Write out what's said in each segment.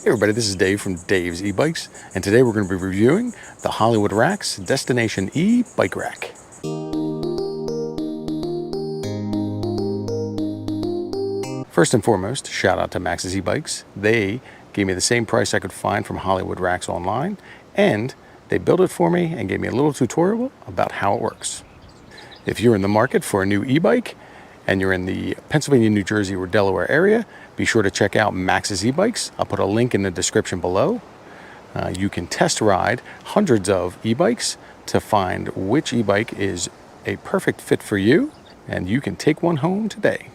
Hey everybody, this is Dave from Dave's E-Bikes, and today we're going to be reviewing the Hollywood Racks Destination E bike rack. First and foremost, shout out to Max's E-Bikes. They gave me the same price I could find from Hollywood Racks online, and they built it for me and gave me a little tutorial about how it works. If you're in the market for a new e-bike and you're in the Pennsylvania, New Jersey, or Delaware area, be sure to check out Max's E-Bikes. I'll put a link in the description below. You can test ride hundreds of e-bikes to find which e-bike is a perfect fit for you, and you can take one home today.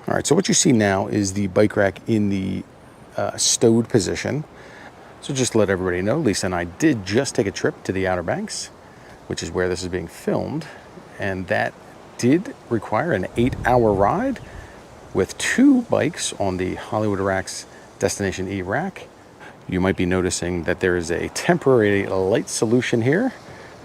All right, so what you see now is the bike rack in the stowed position. So just to let everybody know, Lisa and I did just take a trip to the Outer Banks, which is where this is being filmed, and that did require an 8-hour ride with 2 bikes on the Hollywood Racks Destination E rack. You might be noticing that there is a temporary light solution here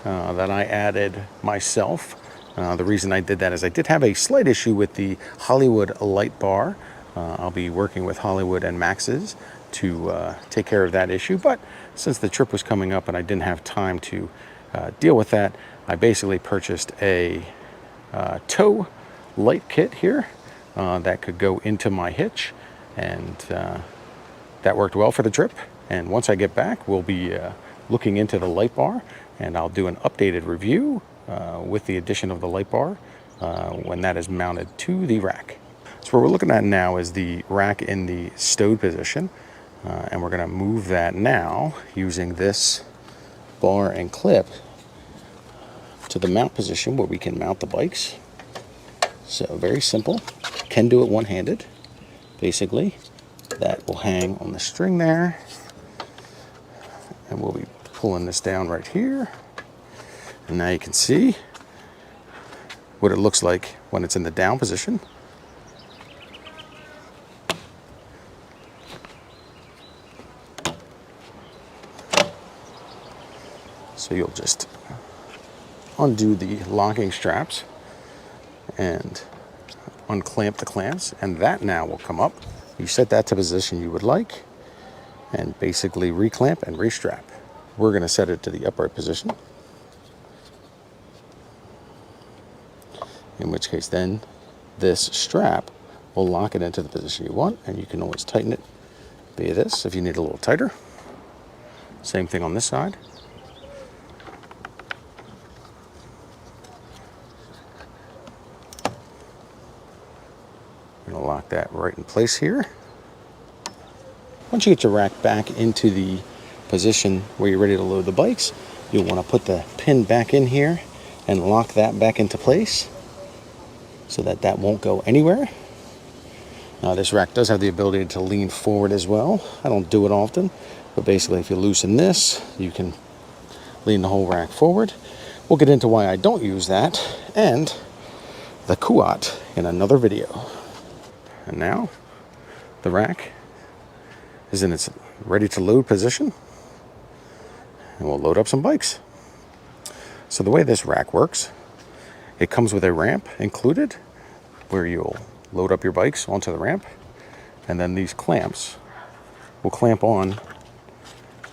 that I added myself. The reason I did that is I did have a slight issue with the Hollywood light bar. I'll be working with Hollywood and Max's to take care of that issue, but since the trip was coming up and I didn't have time to deal with that, I basically purchased a tow light kit here that could go into my hitch, and that worked well for the trip. And once I get back, we'll be looking into the light bar, and I'll do an updated review with the addition of the light bar when that is mounted to the rack. So what we're looking at now is the rack in the stowed position, and we're going to move that now using this bar and clip to the mount position where we can mount the bikes. So very simple. Can do it one-handed. Basically, that will hang on the string there, and we'll be pulling this down right here. And now you can see what it looks like when it's in the down position. So you'll just undo the locking straps and unclamp the clamps, and that now will come up. You set that to position you would like and basically reclamp and restrap. We're going to set it to the upright position, in which case then this strap will lock it into the position you want, and you can always tighten it via this if you need a little tighter. Same thing on this side. I'm going to lock that right in place here. Once you get your rack back into the position where you're ready to load the bikes, you'll want to put the pin back in here and lock that back into place so that that won't go anywhere. Now this rack does have the ability to lean forward as well. I don't do it often, but basically if you loosen this, you can lean the whole rack forward. We'll get into why I don't use that and the Kuat in another video. And now the rack is in its ready to load position, and we'll load up some bikes. So the way this rack works, it comes with a ramp included where you'll load up your bikes onto the ramp, and then these clamps will clamp on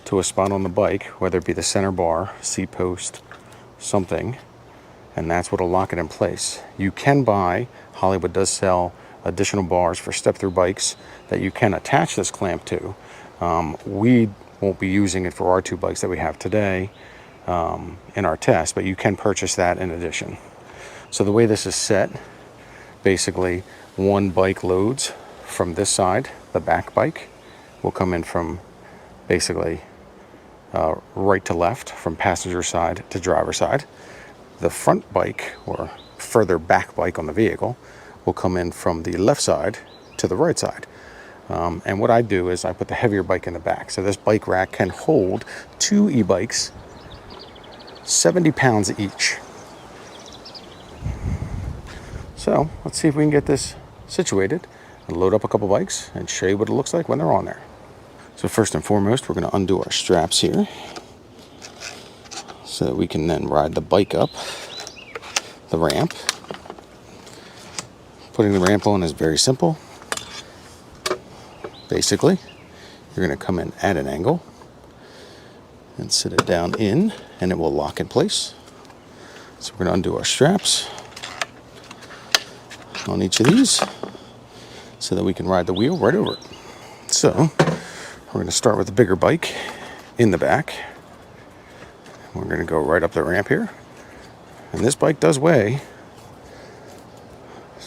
to a spot on the bike, whether it be the center bar, seat post, something, and that's what'll lock it in place. You can buy, Hollywood does sell additional bars for step-through bikes that you can attach this clamp to. We won't be using it for our 2 bikes that we have today in our test, but you can purchase that in addition. So the way this is set, basically one bike loads from this side. The back bike will come in from basically right to left, from passenger side to driver side. The front bike, or further back bike on the vehicle, will come in from the left side to the right side. And what I do is I put the heavier bike in the back. So this bike rack can hold 2 e-bikes, 70 pounds each. So let's see if we can get this situated and load up a couple bikes and show you what it looks like when they're on there. So first and foremost, we're going to undo our straps here so that we can then ride the bike up the ramp. Putting the ramp on is very simple. Basically, you're going to come in at an angle and sit it down in, and it will lock in place. So we're going to undo our straps on each of these so that we can ride the wheel right over it. So we're going to start with the bigger bike in the back. We're going to go right up the ramp here. And this bike does weigh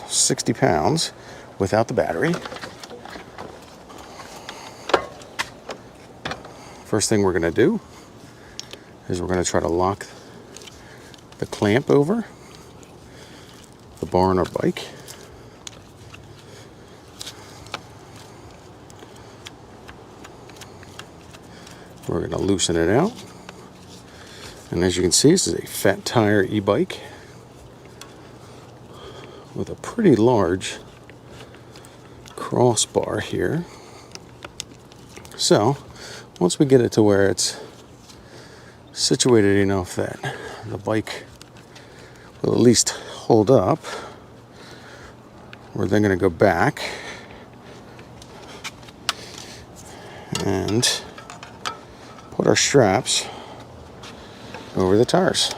60 pounds without the battery. First thing we're going to do is we're going to try to lock the clamp over the bar on our bike. We're going to loosen it out. And as you can see, this is a fat tire e-bike with a pretty large crossbar here. So once we get it to where it's situated enough that the bike will at least hold up, we're then going to go back and put our straps over the tires.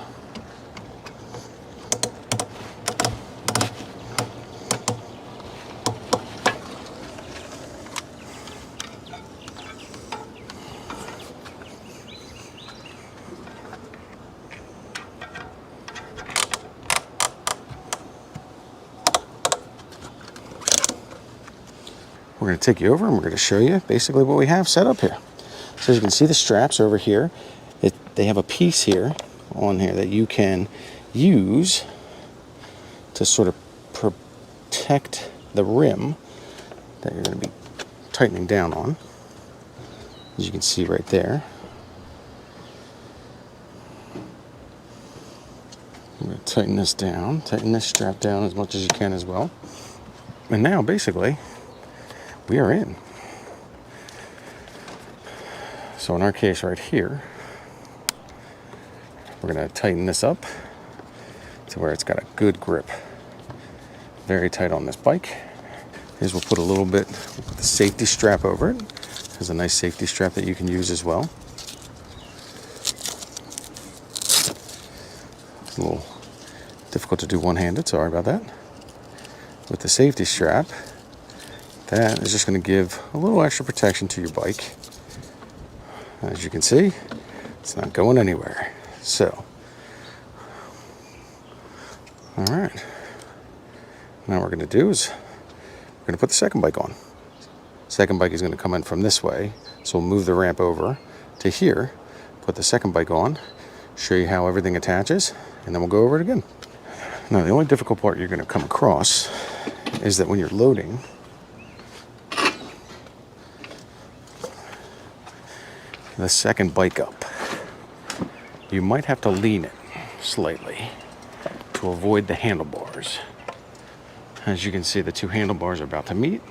We're going to take you over and we're going to show you basically what we have set up here. So as you can see, the straps over here, they have a piece here on here that you can use to sort of protect the rim that you're going to be tightening down on. As you can see right there. I'm going to tighten this down, tighten this strap down as much as you can as well. And now basically we are in. So in our case right here, we're going to tighten this up to where it's got a good grip. Very tight on this bike. Here's we'll put a little bit of the safety strap over it. There's a nice safety strap that you can use as well. It's a little difficult to do one-handed, sorry about that. With the safety strap, that is just going to give a little extra protection to your bike. As you can see, it's not going anywhere. So, all right. Now what we're going to do is we're going to put the second bike on. Second bike is going to come in from this way, so we'll move the ramp over to here, put the second bike on, show you how everything attaches, and then we'll go over it again. Now the only difficult part you're going to come across is that when you're loading, the second bike up, you might have to lean it slightly to avoid the handlebars. As you can see, the two handlebars are about to meet.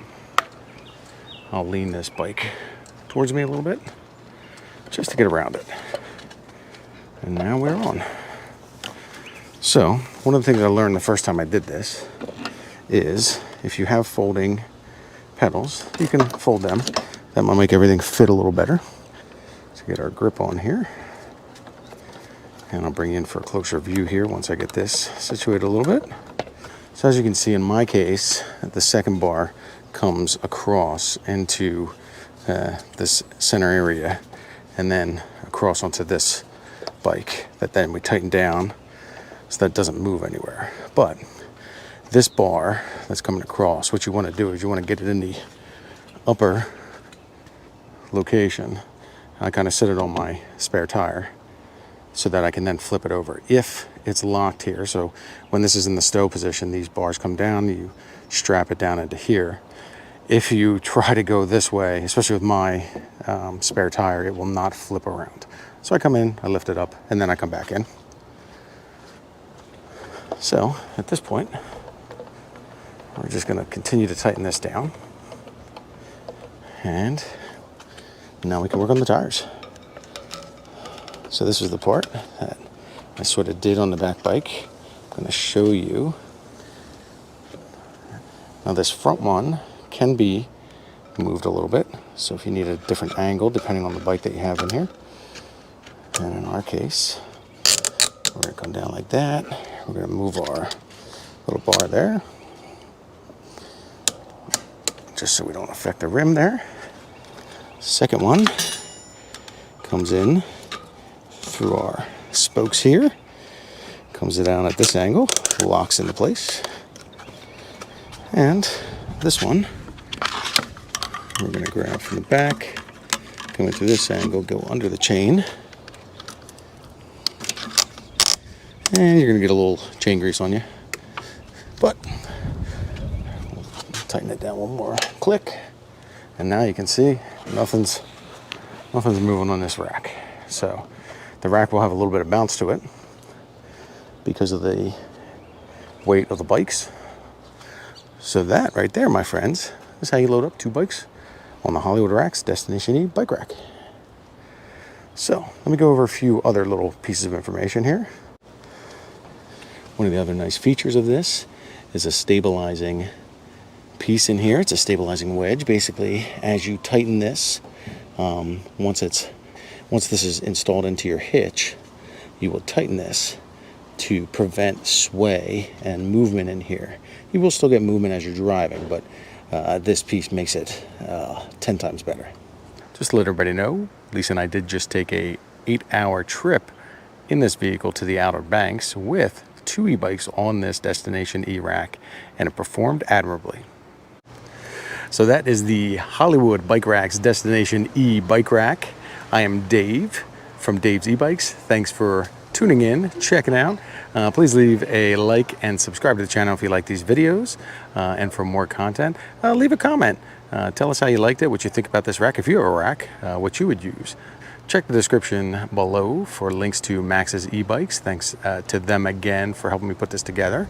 I'll lean this bike towards me a little bit just to get around it. And now we're on. So one of the things I learned the first time I did this is if you have folding pedals, you can fold them. That might make everything fit a little better. To get our grip on here. And I'll bring you in for a closer view here once I get this situated a little bit. So as you can see in my case, the second bar comes across into this center area and then across onto this bike that then we tighten down so that doesn't move anywhere. But this bar that's coming across, what you want to do is you want to get it in the upper location. I kind of set it on my spare tire so that I can then flip it over if it's locked here. So when this is in the stow position, these bars come down, you strap it down into here. If you try to go this way, especially with my spare tire, it will not flip around. So I come in, I lift it up, and then I come back in. So at this point, we're just going to continue to tighten this down. And now we can work on the tires. So this is the part that I sort of did on the back bike. I'm going to show you. Now this front one can be moved a little bit. So if you need a different angle, depending on the bike that you have in here, and in our case, we're going to come down like that. We're going to move our little bar there, just so we don't affect the rim there. Second one comes in through our spokes here, comes down at this angle, locks into place. And this one, we're going to grab from the back, come into this angle, go under the chain. And you're going to get a little chain grease on you. But we'll tighten it down one more click. And now you can see nothing's moving on this rack. So the rack will have a little bit of bounce to it because of the weight of the bikes. So that right there, my friends, is how you load up 2 bikes on the Hollywood Racks Destination E bike rack. So let me go over a few other little pieces of information here. One of the other nice features of this is a stabilizing piece in here. It's a stabilizing wedge. Basically, as you tighten this, once this is installed into your hitch, you will tighten this to prevent sway and movement in here. You will still get movement as you're driving, but this piece makes it 10 times better. Just to let everybody know, Lisa and I did just take a 8-hour trip in this vehicle to the Outer Banks with 2 e-bikes on this Destination E rack, and it performed admirably. So that is the Hollywood Bike Racks Destination E bike rack. I am Dave from Dave's E-Bikes. Thanks for tuning in, checking out. Please leave a like and subscribe to the channel if you like these videos. And for more content, leave a comment. Tell us how you liked it, what you think about this rack. If you have a rack, what you would use. Check the description below for links to Max's e-bikes. Thanks to them again for helping me put this together.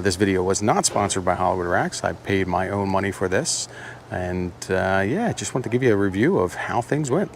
This video was not sponsored by Hollywood Racks. I paid my own money for this. And yeah, just wanted to give you a review of how things went.